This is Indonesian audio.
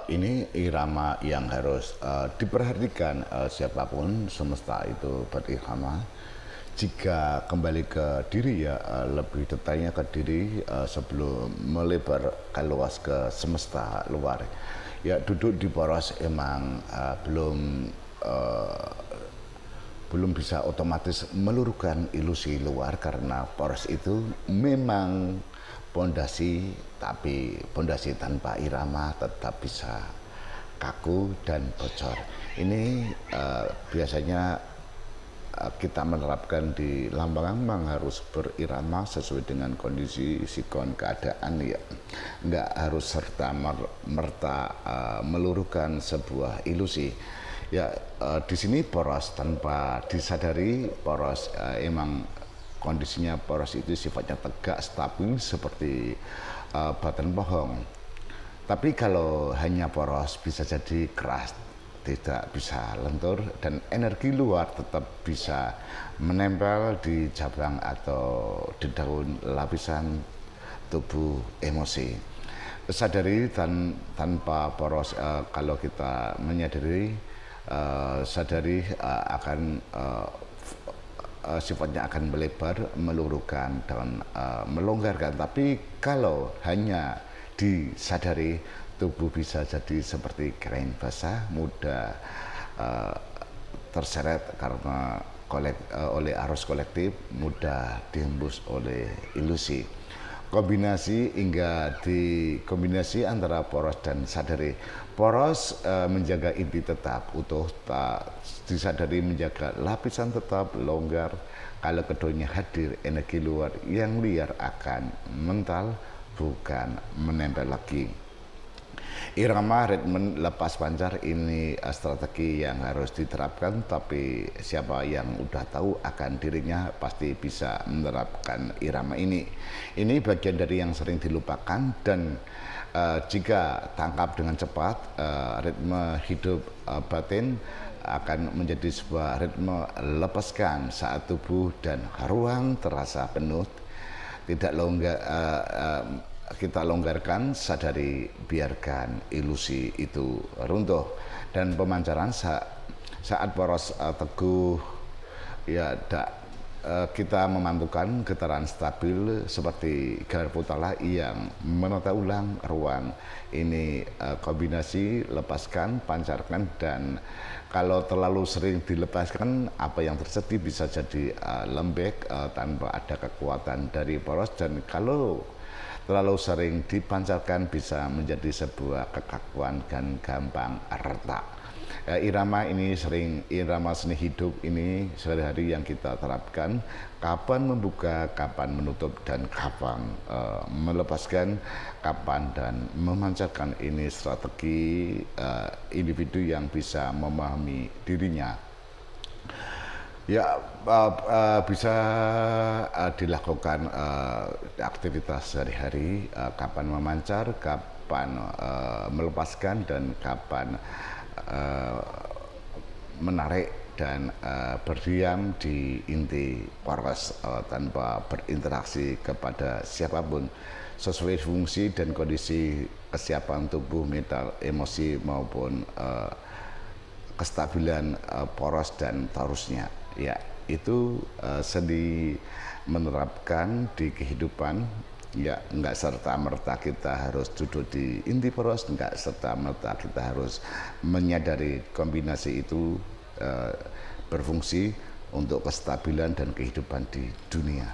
Ini irama yang harus diperhatikan siapapun semesta itu berirama. Jika kembali ke diri ya, lebih detailnya ke diri sebelum melebar ke luas ke semesta luar. Ya duduk di poros emang belum bisa otomatis meluruhkan ilusi luar karena poros itu memang pondasi, tapi pondasi tanpa irama tetap bisa kaku dan bocor. Ini biasanya kita menerapkan di lambang-lambang harus berirama sesuai dengan kondisi sikon keadaan ya, nggak harus serta merta meluruhkan sebuah ilusi ya. Di sini poros tanpa disadari poros emang kondisinya poros itu sifatnya tegak stabil seperti batan pohon. Tapi kalau hanya poros bisa jadi keras, tidak bisa lentur, dan energi luar tetap bisa menempel di cabang atau di daun lapisan tubuh emosi. Sadari tanpa poros, kalau kita menyadari, sadari akan sifatnya akan melebar, meluruhkan dan melonggarkan. Tapi kalau hanya disadari, tubuh bisa jadi seperti kain basah, mudah terseret karena oleh arus kolektif, mudah dihembus oleh ilusi. Kombinasi hingga dikombinasi antara poros dan sadari. Poros menjaga inti tetap utuh, tak disadari menjaga lapisan tetap longgar. Kalau keduanya hadir, energi luar yang liar akan mental, bukan menempel lagi. Irama ritme lepas pancar ini strategi yang harus diterapkan, tapi siapa yang udah tahu akan dirinya pasti bisa menerapkan irama ini. Ini bagian dari yang sering dilupakan dan jika tangkap dengan cepat, ritme hidup batin akan menjadi sebuah ritme lepaskan saat tubuh dan ruang terasa penuh. Tidak longgar, kita longgarkan, sadari, biarkan ilusi itu runtuh. Dan pemancaran saat poros teguh ya, kita memantulkan getaran stabil seperti gelar putala yang menata ulang ruang. Ini kombinasi lepaskan, pancarkan, dan kalau terlalu sering dilepaskan, apa yang terjadi bisa jadi lembek tanpa ada kekuatan dari poros, dan kalau terlalu sering dipancarkan bisa menjadi sebuah kekakuan dan gampang retak. Irama ini irama seni hidup ini sehari-hari yang kita terapkan, kapan membuka, kapan menutup, dan kapan melepaskan, kapan dan memancarkan. Ini strategi individu yang bisa memahami dirinya. Ya, bisa dilakukan aktivitas sehari-hari, kapan memancar, kapan melepaskan, dan kapan menarik dan berdiam di inti poros tanpa berinteraksi kepada siapapun, sesuai fungsi dan kondisi kesiapan tubuh, mental, emosi maupun kestabilan poros dan torusnya. Ya, itu seni menerapkan di kehidupan. Ya, nggak serta-merta kita harus duduk di inti poros, nggak serta-merta kita harus menyadari kombinasi itu berfungsi untuk kestabilan dan kehidupan di dunia.